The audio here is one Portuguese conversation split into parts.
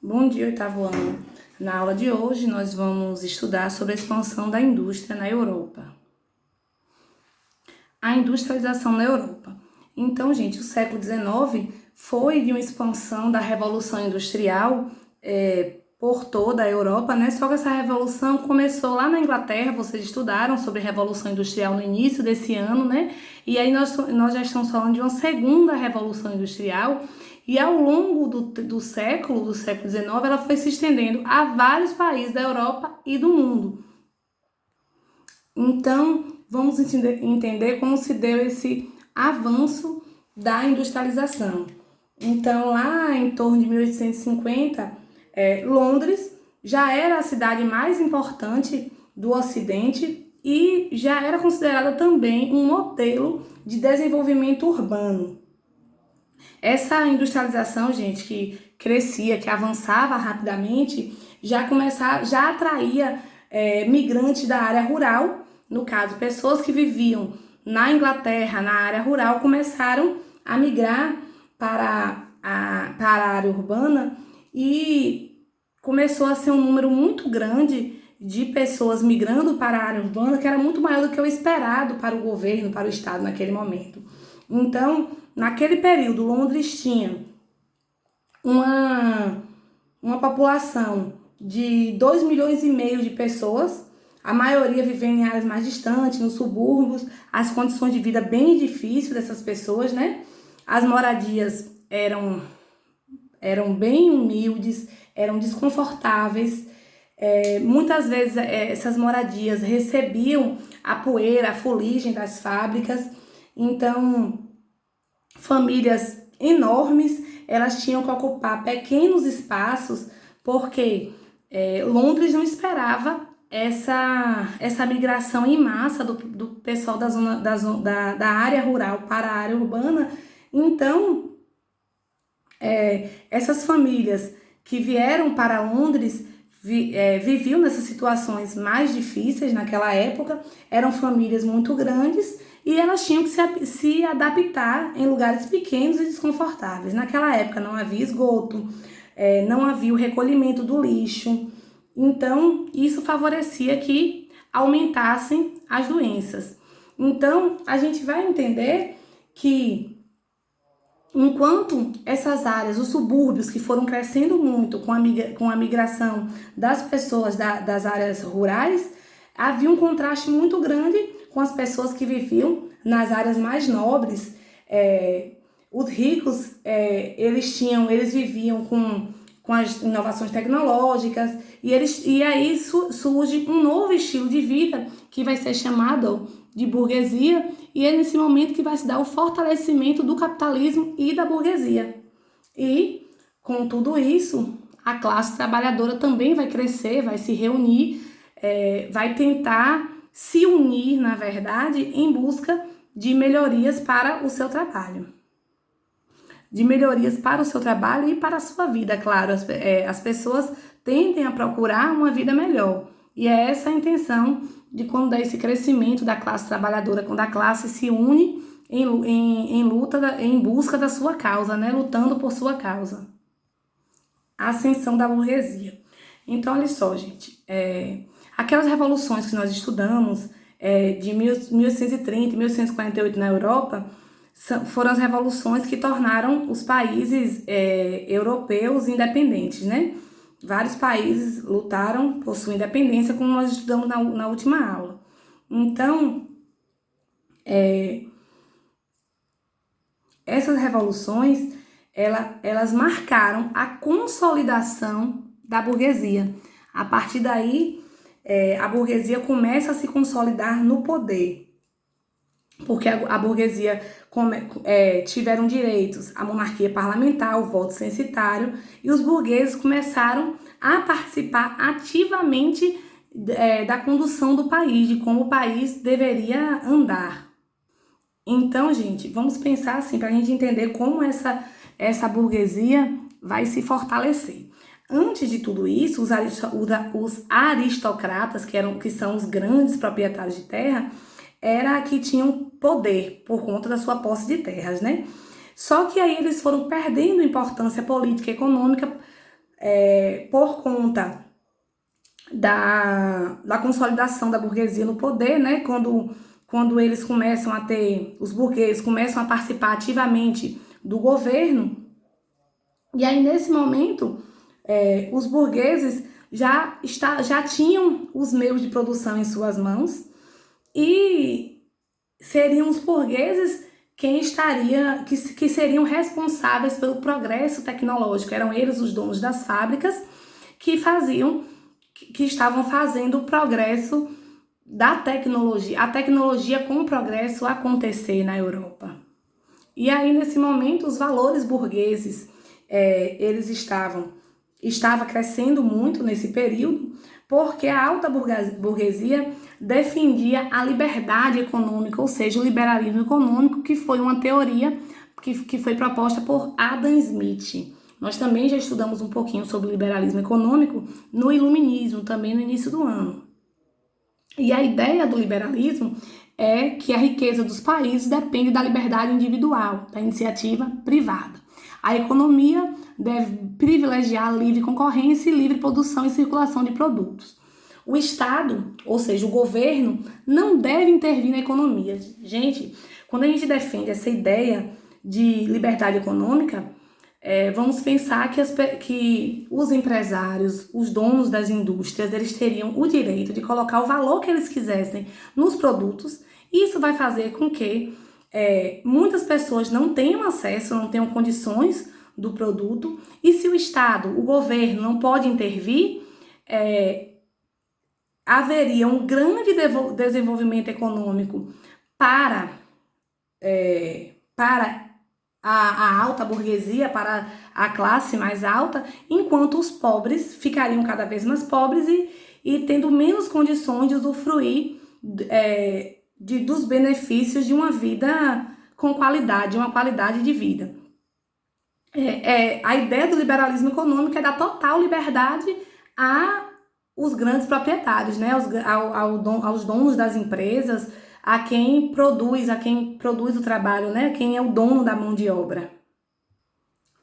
Bom dia, oitavo ano. Na aula de hoje, nós vamos estudar sobre a expansão da indústria na Europa. A industrialização na Europa. Então, gente, o século XIX foi de uma expansão da Revolução Industrial por toda a Europa, né? Só que essa revolução começou lá na Inglaterra, vocês estudaram sobre Revolução Industrial no início desse ano, né? E aí nós já estamos falando de uma segunda Revolução Industrial, e ao longo do século XIX, ela foi se estendendo a vários países da Europa e do mundo. Então, vamos entender como se deu esse avanço da industrialização. Então, lá em torno de 1850, Londres já era a cidade mais importante do Ocidente e já era considerada também um modelo de desenvolvimento urbano. Essa industrialização, gente, que crescia, que avançava rapidamente, já atraía migrantes da área rural. No caso, pessoas que viviam na Inglaterra, na área rural, começaram a migrar para a área urbana e começou a ser um número muito grande de pessoas migrando para a área urbana, que era muito maior do que o esperado para o governo, para o Estado naquele momento. Então, naquele período, Londres tinha uma população de 2,5 milhões de pessoas, a maioria vivendo em áreas mais distantes, nos subúrbios, as condições de vida bem difíceis dessas pessoas, né? As moradias eram bem humildes, eram desconfortáveis. Muitas vezes essas moradias recebiam a poeira, a fuligem das fábricas. Então, famílias enormes, elas tinham que ocupar pequenos espaços, porque Londres não esperava essa migração em massa do pessoal da área rural para a área urbana. Então, essas famílias que vieram para Londres viviam nessas situações mais difíceis naquela época, eram famílias muito grandes e elas tinham que se adaptar em lugares pequenos e desconfortáveis. Naquela época não havia esgoto, não havia o recolhimento do lixo, então isso favorecia que aumentassem as doenças. Então a gente vai entender que enquanto essas áreas, os subúrbios que foram crescendo muito com a migração das pessoas das áreas rurais, havia um contraste muito grande com as pessoas que viviam nas áreas mais nobres. Os ricos, eles viviam com as inovações tecnológicas e aí surge um novo estilo de vida que vai ser chamado de burguesia, e é nesse momento que vai se dar o fortalecimento do capitalismo e da burguesia. E, com tudo isso, a classe trabalhadora também vai crescer, vai se reunir, vai tentar se unir, na verdade, em busca de melhorias para o seu trabalho. De melhorias para o seu trabalho e para a sua vida, claro. As pessoas tendem a procurar uma vida melhor. E é essa a intenção de quando dá esse crescimento da classe trabalhadora, quando a classe se une em luta, em busca da sua causa, né? Lutando por sua causa. A ascensão da burguesia. Então, olha só, gente, aquelas revoluções que nós estudamos, de 1830 e 1848 na Europa, foram as revoluções que tornaram os países europeus independentes, né? Vários países lutaram por sua independência, como nós estudamos na última aula. Então, essas revoluções, elas marcaram a consolidação da burguesia. A partir daí, a burguesia começa a se consolidar no poder, porque a burguesia tiveram direitos à monarquia parlamentar, o voto censitário, e os burgueses começaram a participar ativamente da condução do país, de como o país deveria andar. Então, gente, vamos pensar assim, para a gente entender como essa burguesia vai se fortalecer. Antes de tudo isso, os aristocratas, que são os grandes proprietários de terra, era que tinham poder por conta da sua posse de terras, né? Só que aí eles foram perdendo importância política e econômica por conta da consolidação da burguesia no poder, né? Quando eles começam a ter, os burgueses começam a participar ativamente do governo, e aí nesse momento os burgueses já tinham os meios de produção em suas mãos, e seriam os burgueses que seriam responsáveis pelo progresso tecnológico. Eram eles os donos das fábricas que estavam fazendo o progresso da tecnologia, a tecnologia com o progresso acontecer na Europa. E aí, nesse momento, os valores burgueses, eles estava crescendo muito nesse período, porque a alta burguesia defendia a liberdade econômica, ou seja, o liberalismo econômico, que foi uma teoria que foi proposta por Adam Smith. Nós também já estudamos um pouquinho sobre liberalismo econômico no Iluminismo, também no início do ano. E a ideia do liberalismo é que a riqueza dos países depende da liberdade individual, da iniciativa privada. A economia deve privilegiar a livre concorrência e livre produção e circulação de produtos. O Estado, ou seja, o governo, não deve intervir na economia. Gente, quando a gente defende essa ideia de liberdade econômica, vamos pensar que os empresários, os donos das indústrias, eles teriam o direito de colocar o valor que eles quisessem nos produtos. Isso vai fazer com que muitas pessoas não tenham acesso, não tenham condições do produto. E se o Estado, o governo, não pode intervir, haveria um grande desenvolvimento econômico para a alta burguesia, para a classe mais alta, enquanto os pobres ficariam cada vez mais pobres e tendo menos condições de usufruir dos benefícios de uma vida com qualidade, uma qualidade de vida. A ideia do liberalismo econômico é dar total liberdade aos grandes proprietários, né? aos donos das empresas, a quem produz o trabalho, né? Quem é o dono da mão de obra.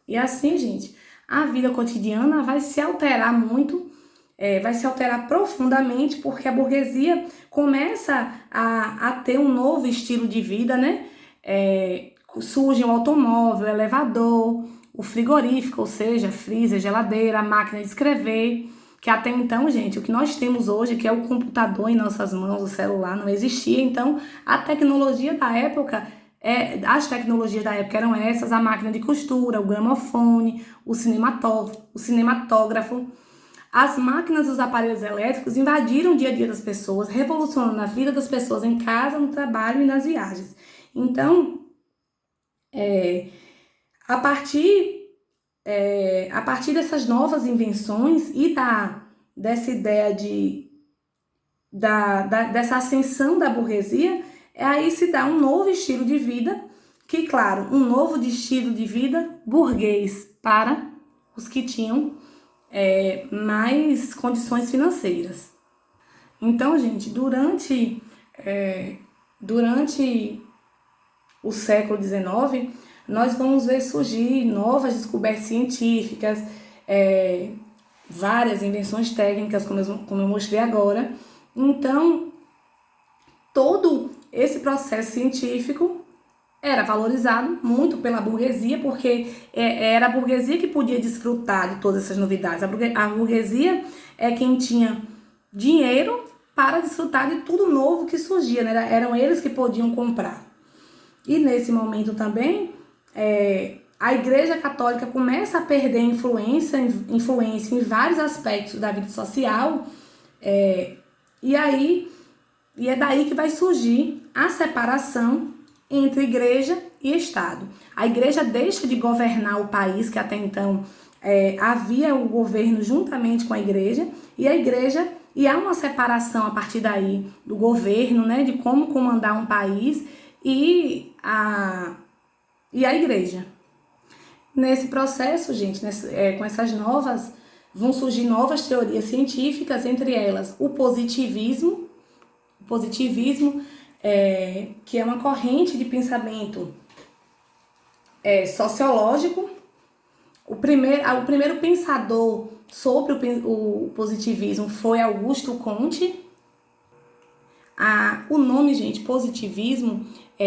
E assim, gente, a vida cotidiana vai se alterar muito, vai se alterar profundamente, porque a burguesia começa a ter um novo estilo de vida, né? Surge o automóvel, o elevador, o frigorífico, ou seja, freezer, geladeira, a máquina de escrever, que até então, gente, o que nós temos hoje, que é o computador em nossas mãos, o celular, não existia. Então, as tecnologias da época eram essas: a máquina de costura, o gramofone, o cinematógrafo. As máquinas e os aparelhos elétricos invadiram o dia a dia das pessoas, revolucionando a vida das pessoas em casa, no trabalho e nas viagens. Então, a partir dessas novas invenções e dessa ideia dessa ascensão da burguesia, aí se dá um novo estilo de vida, que, claro, um novo estilo de vida burguês para os que tinham mais condições financeiras. Então, gente, durante o século XIX, nós vamos ver surgir novas descobertas científicas, várias invenções técnicas, como eu mostrei agora. Então, todo esse processo científico era valorizado muito pela burguesia, porque era a burguesia que podia desfrutar de todas essas novidades. A burguesia é quem tinha dinheiro para desfrutar de tudo novo que surgia, né? Eram eles que podiam comprar. E nesse momento também, a Igreja Católica começa a perder influência em vários aspectos da vida social, e é daí que vai surgir a separação entre Igreja e Estado. A Igreja deixa de governar o país, que até então havia o governo juntamente com a Igreja, e há uma separação a partir daí do governo, né, de como comandar um país, e a Igreja. Nesse processo, gente, com essas vão surgir novas teorias científicas, entre elas o positivismo, que é uma corrente de pensamento sociológico, O primeiro pensador sobre o positivismo foi Augusto Comte. O nome, gente, positivismo,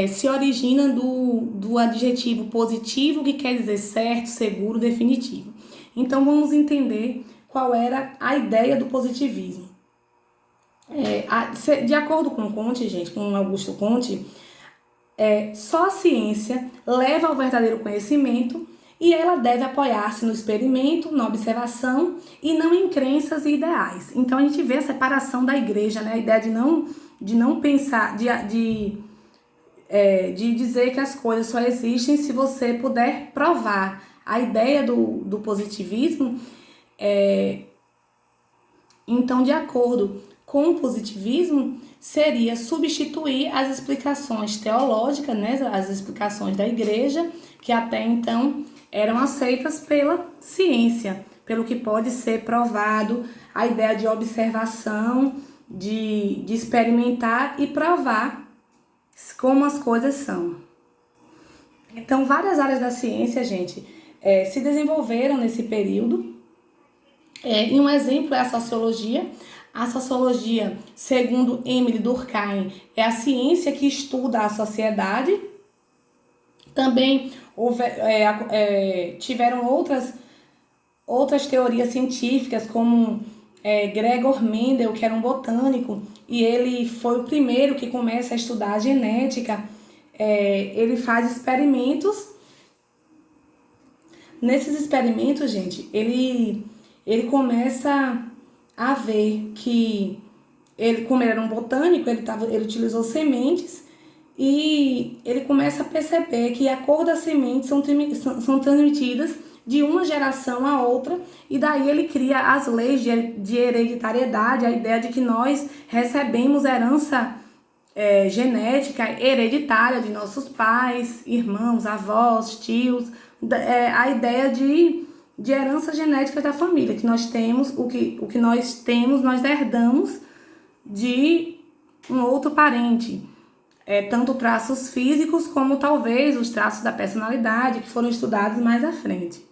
se origina do adjetivo positivo, que quer dizer certo, seguro, definitivo. Então, vamos entender qual era a ideia do positivismo. De acordo com Comte, gente, com Augusto Comte, só a ciência leva ao verdadeiro conhecimento e ela deve apoiar-se no experimento, na observação e não em crenças e ideais. Então, a gente vê a separação da igreja, né? A ideia de não pensar, de dizer que as coisas só existem se você puder provar. A ideia do positivismo então, de acordo com o positivismo, seria substituir as explicações teológicas, né, as explicações da igreja, que até então eram aceitas pela ciência, pelo que pode ser provado, a ideia de observação, de experimentar e provar como as coisas são. Então, várias áreas da ciência, gente, se desenvolveram nesse período. E um exemplo é a sociologia. A sociologia, segundo Emile Durkheim, é a ciência que estuda a sociedade. Também tiveram outras teorias científicas, como Gregor Mendel, que era um botânico, e ele foi o primeiro que começa a estudar a genética. Ele faz experimentos. Nesses experimentos, gente, ele começa a ver que, como ele era um botânico, ele utilizou sementes e ele começa a perceber que a cor das sementes são transmitidas de uma geração a outra, e daí ele cria as leis de hereditariedade, a ideia de que nós recebemos herança genética hereditária de nossos pais, irmãos, avós, tios, a ideia de herança genética da família, que nós temos, o que nós temos, nós herdamos de um outro parente. Tanto traços físicos como talvez os traços da personalidade, que foram estudados mais à frente.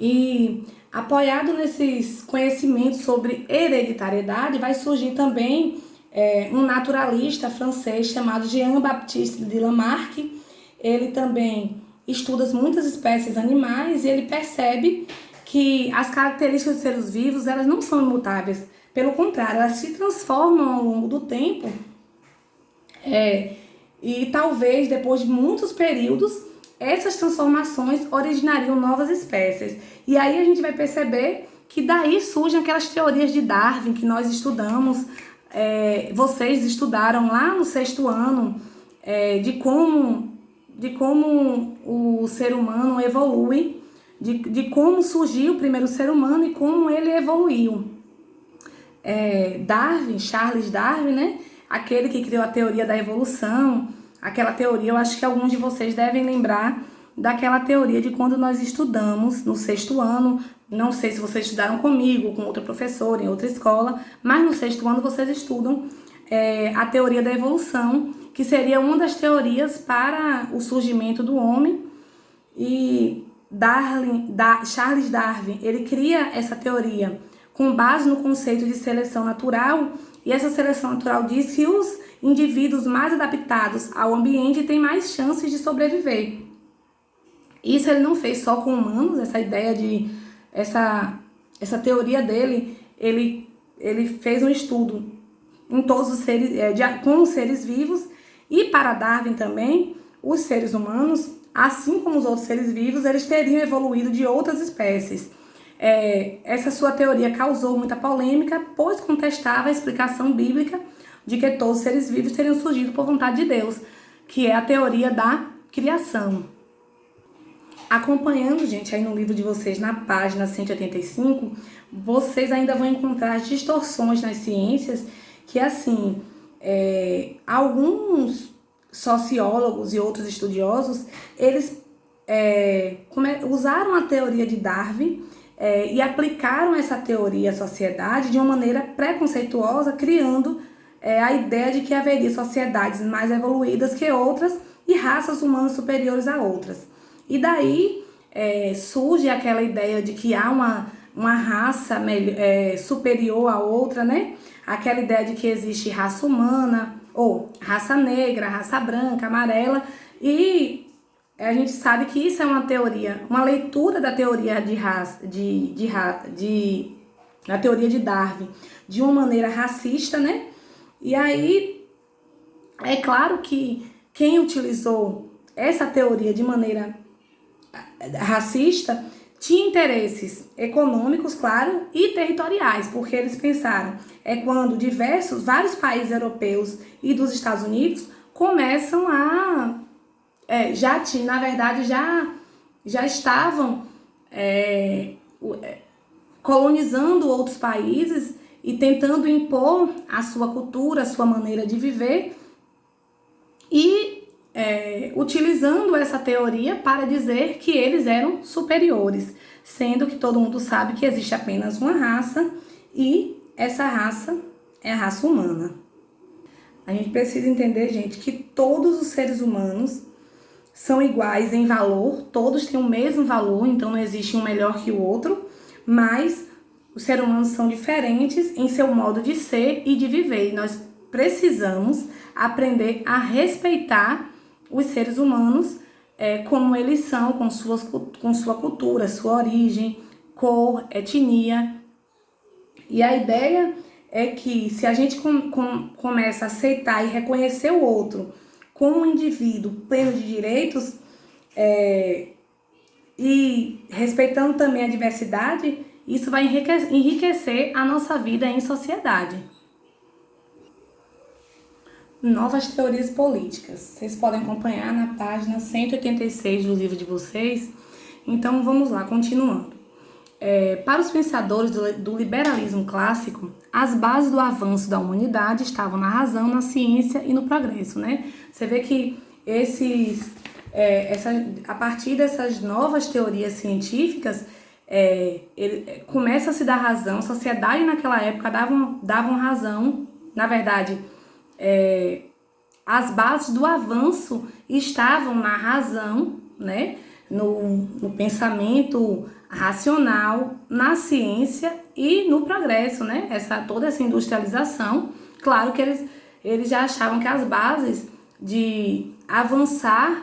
E apoiado nesses conhecimentos sobre hereditariedade, vai surgir também um naturalista francês chamado Jean-Baptiste de Lamarck. Ele também estuda muitas espécies animais e ele percebe que as características dos seres vivos, elas não são imutáveis. Pelo contrário, elas se transformam ao longo do tempo. E talvez, depois de muitos períodos, essas transformações originariam novas espécies. E aí a gente vai perceber que daí surgem aquelas teorias de Darwin que nós estudamos. Vocês estudaram lá no 6º ano, de como o ser humano evolui, de como surgiu o primeiro ser humano e como ele evoluiu. Charles Darwin, né? Aquele que criou a teoria da evolução, aquela teoria, eu acho que alguns de vocês devem lembrar daquela teoria de quando nós estudamos no 6º ano. Não sei se vocês estudaram comigo, com outra professora, em outra escola, mas no 6º ano vocês estudam a teoria da evolução, que seria uma das teorias para o surgimento do homem. E Charles Darwin, ele cria essa teoria com base no conceito de seleção natural, e essa seleção natural diz que os indivíduos mais adaptados ao ambiente têm mais chances de sobreviver. Isso ele não fez só com humanos, essa ideia de essa teoria dele, ele fez um estudo em todos os seres, com os seres vivos. E para Darwin também, os seres humanos, assim como os outros seres vivos, eles teriam evoluído de outras espécies. Essa sua teoria causou muita polêmica, pois contestava a explicação bíblica de que todos os seres vivos teriam surgido por vontade de Deus, que é a teoria da criação. Acompanhando, gente, aí no livro de vocês, na página 185, vocês ainda vão encontrar distorções nas ciências que, assim, alguns sociólogos e outros estudiosos, eles usaram a teoria de Darwin e aplicaram essa teoria à sociedade de uma maneira preconceituosa, criando a ideia de que haveria sociedades mais evoluídas que outras e raças humanas superiores a outras. E daí surge aquela ideia de que há uma raça superior à outra, né? Aquela ideia de que existe raça humana, ou raça negra, raça branca, amarela, e a gente sabe que isso é uma teoria, uma leitura da teoria de raça, da teoria de Darwin, de uma maneira racista, né? E aí, é claro que quem utilizou essa teoria de maneira racista tinha interesses econômicos, claro, e territoriais, porque eles pensaram, quando vários países europeus e dos Estados Unidos começam a, na verdade, já estavam colonizando outros países e tentando impor a sua cultura, a sua maneira de viver e utilizando essa teoria para dizer que eles eram superiores, sendo que todo mundo sabe que existe apenas uma raça e essa raça é a raça humana. A gente precisa entender, gente, que todos os seres humanos são iguais em valor, todos têm o mesmo valor, então não existe um melhor que o outro, mas os seres humanos são diferentes em seu modo de ser e de viver. E nós precisamos aprender a respeitar os seres humanos como eles são, com sua cultura, sua origem, cor, etnia. E a ideia é que se a gente começa a aceitar e reconhecer o outro como um indivíduo pleno de direitos e respeitando também a diversidade, isso vai enriquecer a nossa vida em sociedade. Novas teorias políticas. Vocês podem acompanhar na página 186 do livro de vocês. Então, vamos lá, continuando. Para os pensadores do liberalismo clássico, as bases do avanço da humanidade estavam na razão, na ciência e no progresso, né? Você vê que a partir dessas novas teorias científicas, começa a se dar razão. A sociedade naquela época davam razão, na verdade, as bases do avanço estavam na razão, né? No pensamento racional, na ciência e no progresso, né? Toda essa industrialização, claro que eles já achavam que as bases de avançar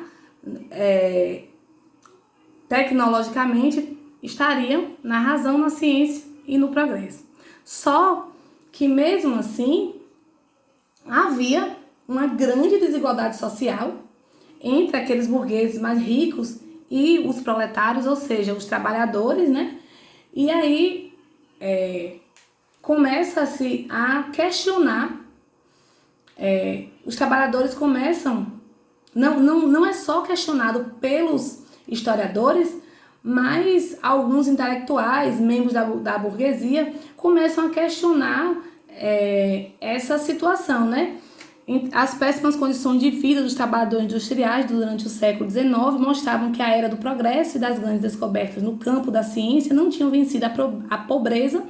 tecnologicamente estariam na razão, na ciência e no progresso. Só que mesmo assim havia uma grande desigualdade social entre aqueles burgueses mais ricos e os proletários, ou seja, os trabalhadores, né? E aí começa-se a questionar, os trabalhadores começam, não é só questionado pelos historiadores, mas alguns intelectuais, membros da burguesia, começam a questionar essa situação, né? As péssimas condições de vida dos trabalhadores industriais durante o século XIX mostravam que a era do progresso e das grandes descobertas no campo da ciência não tinham vencido a pobreza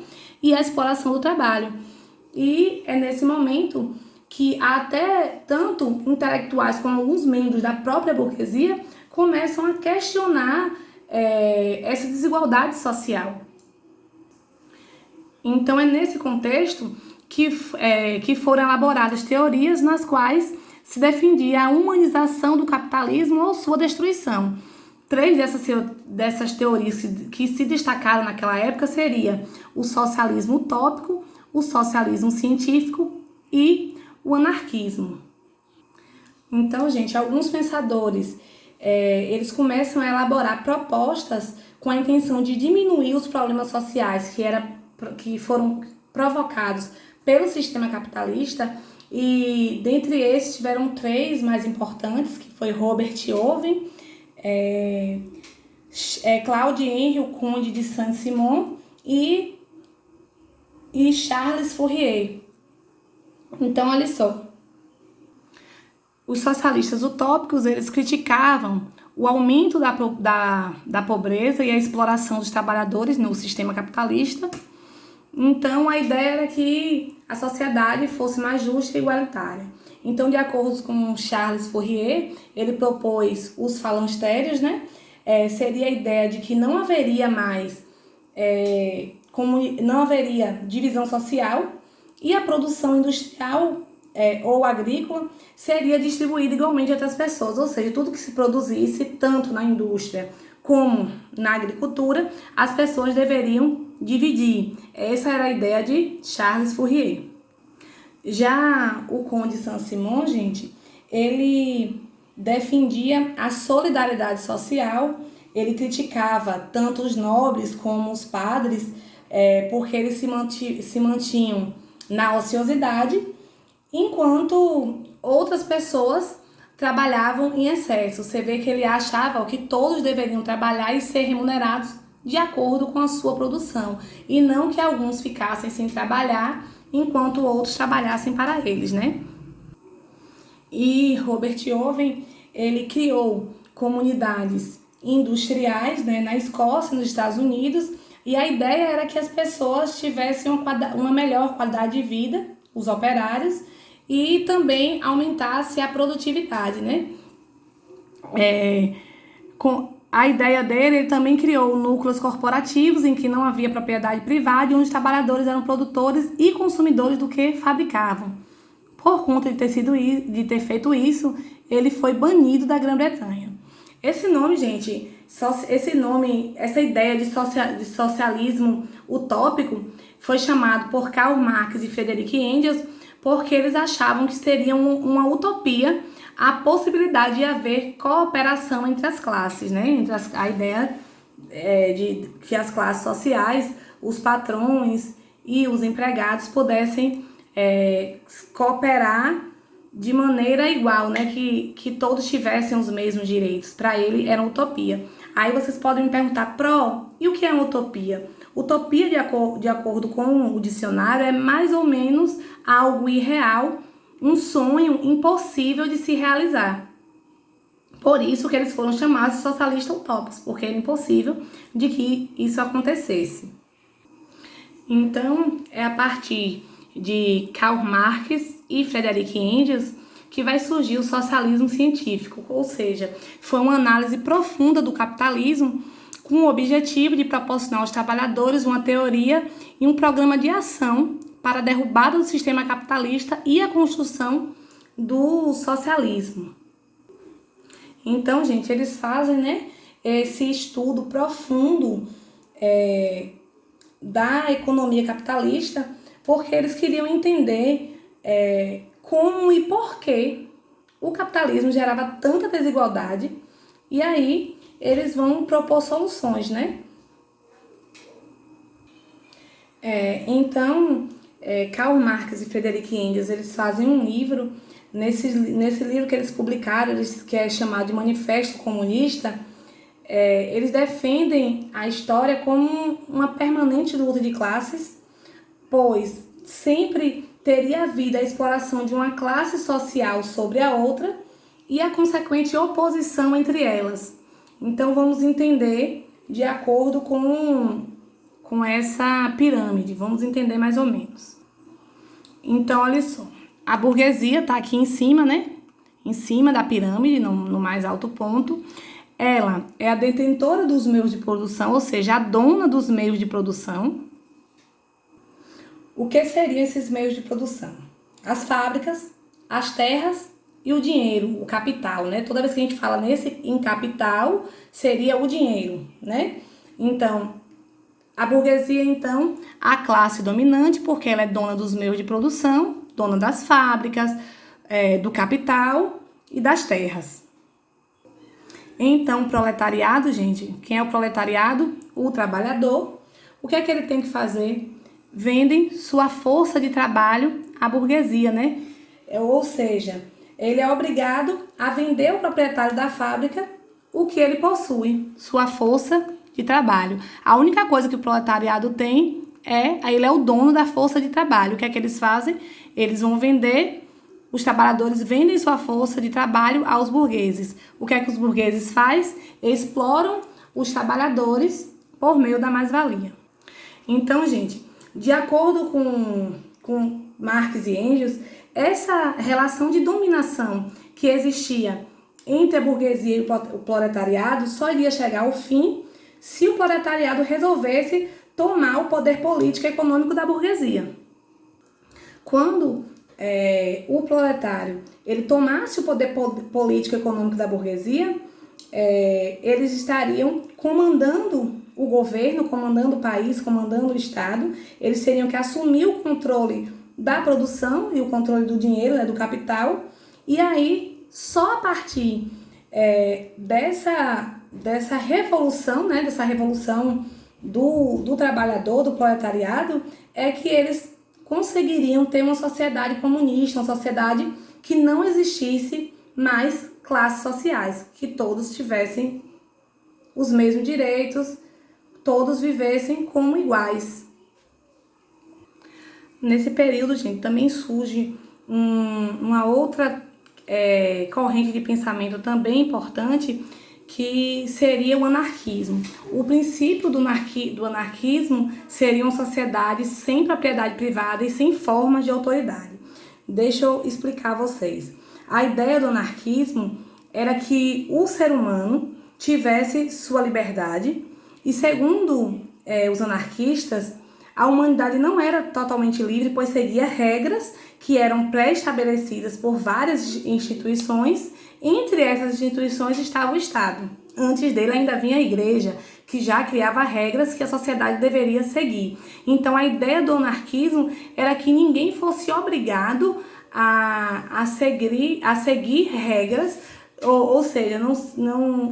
e a exploração do trabalho. E é nesse momento que até tanto intelectuais como alguns membros da própria burguesia começam a questionar essa desigualdade social. Então é nesse contexto que foram elaboradas teorias nas quais se defendia a humanização do capitalismo ou sua destruição. 3 dessas teorias que se destacaram naquela época seria o socialismo utópico, o socialismo científico e o anarquismo. Então, gente, alguns pensadores eles começam a elaborar propostas com a intenção de diminuir os problemas sociais que foram provocados pelo sistema capitalista, e dentre esses tiveram 3 mais importantes, que foi Robert Owen, Claude Henry, o Conde de Saint-Simon e Charles Fourier. Então, olha só, os socialistas utópicos, eles criticavam o aumento da pobreza e a exploração dos trabalhadores no sistema capitalista. Então, a ideia era que a sociedade fosse mais justa e igualitária. Então, de acordo com Charles Fourier, ele propôs os falancérios, né? seria a ideia de que não haveria mais, não haveria divisão social e a produção industrial ou agrícola seria distribuída igualmente entre as pessoas, ou seja, tudo que se produzisse, tanto na indústria como na agricultura, as pessoas deveriam dividir. Essa era a ideia de Charles Fourier. Já o Conde Saint-Simon, gente, ele defendia a solidariedade social, ele criticava tanto os nobres como os padres, porque eles se mantinham na ociosidade, enquanto outras pessoas trabalhavam em excesso. Você vê que ele achava que todos deveriam trabalhar e ser remunerados de acordo com a sua produção, e não que alguns ficassem sem trabalhar enquanto outros trabalhassem para eles, né? E Robert Owen, ele criou comunidades industriais, né, na Escócia, nos Estados Unidos, e a ideia era que as pessoas tivessem uma melhor qualidade de vida, os operários, e também aumentasse a produtividade, né? Com a ideia dele, ele também criou núcleos corporativos em que não havia propriedade privada e onde os trabalhadores eram produtores e consumidores do que fabricavam. Por conta de ter feito isso, ele foi banido da Grã-Bretanha. Esse nome, gente, essa ideia de socialismo utópico foi chamado por Karl Marx e Friedrich Engels porque eles achavam que seria uma utopia a possibilidade de haver cooperação entre as classes, né? A ideia de que as classes sociais, os patrões e os empregados pudessem cooperar de maneira igual, né? Que todos tivessem os mesmos direitos. Para ele era uma utopia. Aí vocês podem me perguntar, e o que é uma utopia? Utopia, de acordo com o dicionário, é mais ou menos algo irreal, um sonho impossível de se realizar. Por isso que eles foram chamados de socialistas utópicos, porque era impossível de que isso acontecesse. Então, é a partir de Karl Marx e Friedrich Engels que vai surgir o socialismo científico, ou seja, foi uma análise profunda do capitalismo com o objetivo de proporcionar aos trabalhadores uma teoria e um programa de ação para a derrubada do sistema capitalista e a construção do socialismo. Então, gente, eles fazem, né, esse estudo profundo da economia capitalista porque eles queriam entender como e por que o capitalismo gerava tanta desigualdade, e aí eles vão propor soluções, né? Então, Karl Marx e Friedrich Engels, eles fazem um livro, nesse livro que eles publicaram, que é chamado de Manifesto Comunista, eles defendem a história como uma permanente luta de classes, pois sempre teria havido a exploração de uma classe social sobre a outra e a consequente oposição entre elas. Então, vamos entender de acordo com essa pirâmide, vamos entender mais ou menos. Então, olha só, a burguesia está aqui em cima, né? Em cima da pirâmide, no mais alto ponto. Ela é a detentora dos meios de produção, ou seja, a dona dos meios de produção. O que seriam esses meios de produção? As fábricas, as terras e o dinheiro, o capital, né? Toda vez que a gente fala em capital, seria o dinheiro, né? Então, a burguesia, então, a classe dominante, porque ela é dona dos meios de produção, dona das fábricas, do capital e das terras. Então, o proletariado, gente, quem é o proletariado? O trabalhador. O que é que ele tem que fazer? Vendem sua força de trabalho à burguesia, né? Ou seja, ele é obrigado a vender ao proprietário da fábrica o que ele possui, sua força de trabalho. A única coisa que o proletariado tem ele é o dono da força de trabalho. O que é que eles fazem? Eles vão vender, os trabalhadores vendem sua força de trabalho aos burgueses. O que é que os burgueses fazem? Exploram os trabalhadores por meio da mais-valia. Então, gente, de acordo com Marx e Engels, essa relação de dominação que existia entre a burguesia e o proletariado só iria chegar ao fim se o proletariado resolvesse tomar o poder político e econômico da burguesia. Quando o proletário ele tomasse o poder político e econômico da burguesia, eles estariam comandando o governo, comandando o país, comandando o Estado. Eles teriam que assumir o controle da produção e o controle do dinheiro, né, do capital. E aí, só a partir dessa revolução, né, dessa revolução do trabalhador, do proletariado, é que eles conseguiriam ter uma sociedade comunista, uma sociedade que não existisse mais classes sociais, que todos tivessem os mesmos direitos, todos vivessem como iguais. Nesse período, gente, também surge uma outra corrente de pensamento também importante, que seria o anarquismo. O princípio do anarquismo seria uma sociedade sem propriedade privada e sem formas de autoridade. Deixa eu explicar a vocês. A ideia do anarquismo era que o ser humano tivesse sua liberdade e, segundo os anarquistas, a humanidade não era totalmente livre, pois seguia regras que eram pré-estabelecidas por várias instituições. Entre essas instituições estava o Estado. Antes dele ainda vinha a Igreja, que já criava regras que a sociedade deveria seguir. Então a ideia do anarquismo era que ninguém fosse obrigado a seguir regras, ou seja,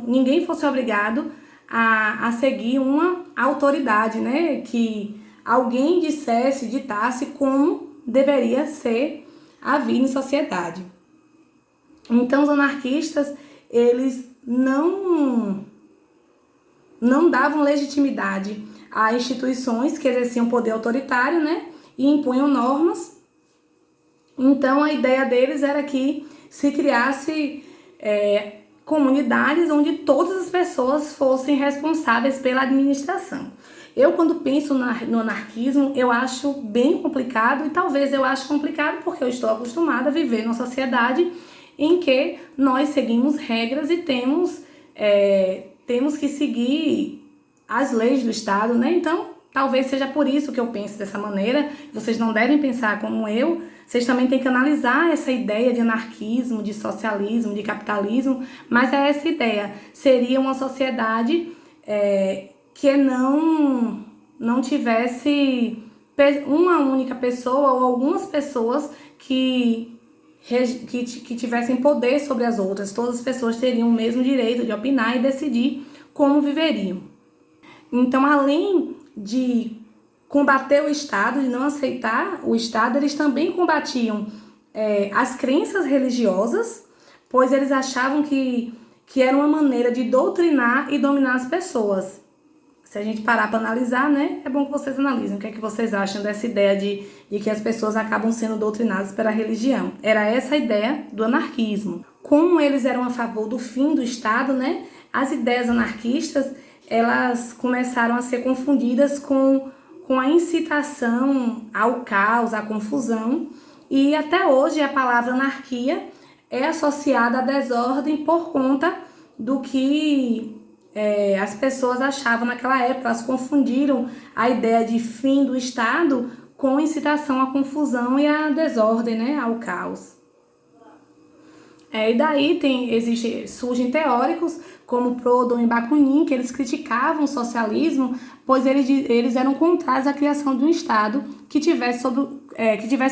ninguém fosse obrigado a seguir uma autoridade, né? Que alguém ditasse como deveria ser a vida em sociedade. Então, os anarquistas, eles não davam legitimidade a instituições que exerciam poder autoritário, né? E impunham normas. Então, a ideia deles era que se criasse comunidades onde todas as pessoas fossem responsáveis pela administração. Eu, quando penso no anarquismo, eu acho bem complicado, e talvez eu ache complicado porque eu estou acostumada a viver numa sociedade em que nós seguimos regras e temos que seguir as leis do Estado, né? Então, talvez seja por isso que eu penso dessa maneira. Vocês não devem pensar como eu. Vocês também têm que analisar essa ideia de anarquismo, de socialismo, de capitalismo, mas é essa ideia. Seria uma sociedade que não tivesse uma única pessoa ou algumas pessoas que tivessem poder sobre as outras. Todas as pessoas teriam o mesmo direito de opinar e decidir como viveriam. Então, além de combater o Estado, de não aceitar o Estado, eles também combatiam as crenças religiosas, pois eles achavam que era uma maneira de doutrinar e dominar as pessoas. Se a gente parar para analisar, né, é bom que vocês analisem o que é que vocês acham dessa ideia de que as pessoas acabam sendo doutrinadas pela religião. Era essa a ideia do anarquismo. Como eles eram a favor do fim do Estado, né, as ideias anarquistas, elas começaram a ser confundidas com a incitação ao caos, à confusão, e até hoje a palavra anarquia é associada à desordem por conta do que as pessoas achavam naquela época. Elas confundiram a ideia de fim do Estado com incitação à confusão e à desordem, né, ao caos. E daí surgem teóricos como Proudhon e Bakunin, que eles criticavam o socialismo, pois eles eram contrários à criação de um Estado que tivesse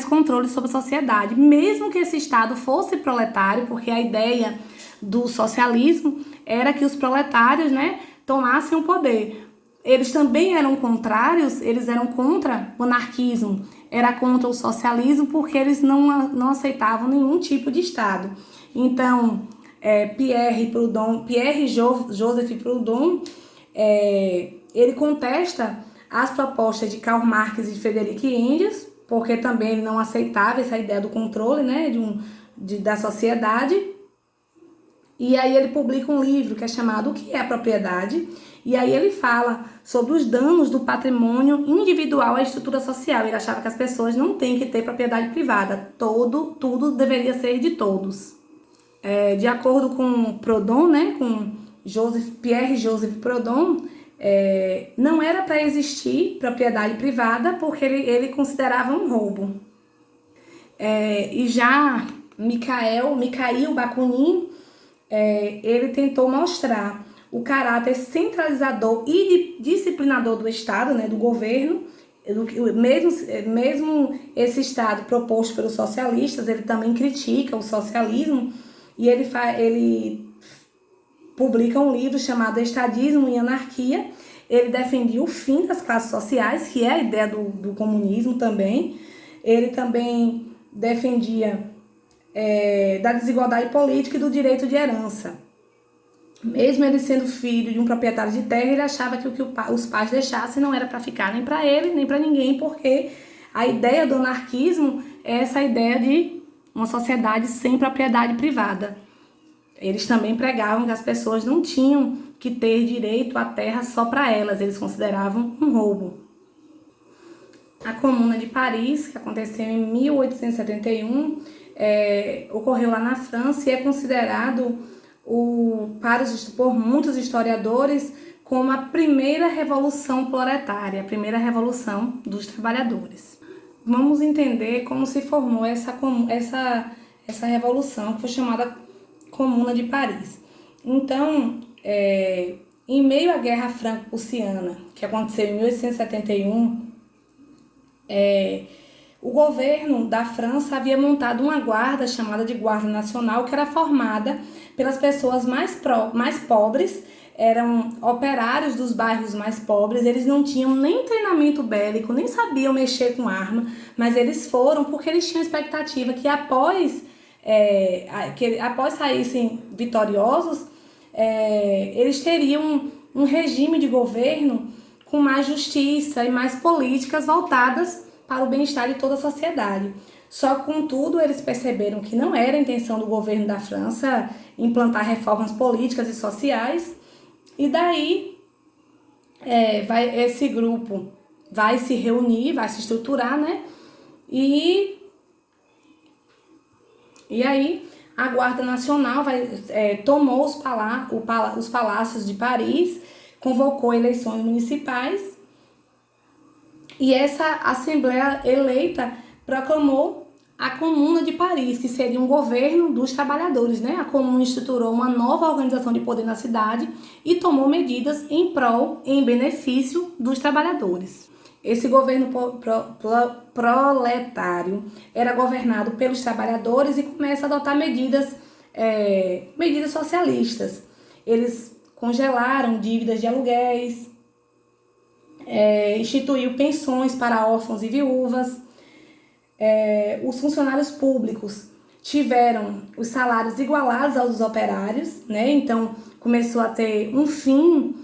controle sobre a sociedade, mesmo que esse Estado fosse proletário, porque a ideia do socialismo era que os proletários, né, tomassem o poder. Eles também eram contrários, eles eram contra o anarquismo, era contra o socialismo, porque eles não aceitavam nenhum tipo de Estado. Então, Pierre-Joseph Proudhon, ele contesta as propostas de Karl Marx e de Friedrich Engels, porque também ele não aceitava essa ideia do controle, né, da sociedade. E aí ele publica um livro que é chamado O que é a Propriedade? E aí ele fala sobre os danos do patrimônio individual à estrutura social. Ele achava que as pessoas não têm que ter propriedade privada. Tudo deveria ser de todos. De acordo com Proudhon, né, com Pierre-Joseph Proudhon, não era para existir propriedade privada porque ele considerava um roubo. E já Mikhail Bakunin, ele tentou mostrar o caráter centralizador e disciplinador do Estado, né, do governo, mesmo esse Estado proposto pelos socialistas, ele também critica o socialismo, e ele publica um livro chamado Estadismo e Anarquia. Ele defendia o fim das classes sociais, que é a ideia do comunismo também. Ele também defendia da desigualdade política e do direito de herança. Mesmo ele sendo filho de um proprietário de terra, ele achava que o que os pais deixassem não era para ficar nem para ele, nem para ninguém, porque a ideia do anarquismo é essa ideia de uma sociedade sem propriedade privada. Eles também pregavam que as pessoas não tinham que ter direito à terra só para elas, eles consideravam um roubo. A Comuna de Paris, que aconteceu em 1871, ocorreu lá na França e é considerado por muitos historiadores como a primeira revolução proletária, a primeira revolução dos trabalhadores. Vamos entender como se formou essa revolução, que foi chamada Comuna de Paris. Então, em meio à Guerra Franco-Prussiana, que aconteceu em 1871, o governo da França havia montado uma guarda chamada de Guarda Nacional, que era formada pelas pessoas mais pobres, eram operários dos bairros mais pobres, eles não tinham nem treinamento bélico, nem sabiam mexer com arma, mas eles foram porque eles tinham expectativa que após saíssem vitoriosos, eles teriam um regime de governo com mais justiça e mais políticas voltadas para o bem-estar de toda a sociedade. Só que, contudo, eles perceberam que não era a intenção do governo da França implantar reformas políticas e sociais, e daí esse grupo vai se reunir, vai se estruturar, né? E aí a Guarda Nacional tomou os palácios de Paris, convocou eleições municipais, e essa Assembleia eleita proclamou a Comuna de Paris, que seria um governo dos trabalhadores, né? A Comuna estruturou uma nova organização de poder na cidade e tomou medidas em benefício dos trabalhadores. Esse governo proletário era governado pelos trabalhadores e começa a adotar medidas socialistas. Eles congelaram dívidas de aluguéis, instituiu pensões para órfãos e viúvas. Os funcionários públicos tiveram os salários igualados aos dos operários, né? Então começou a ter um fim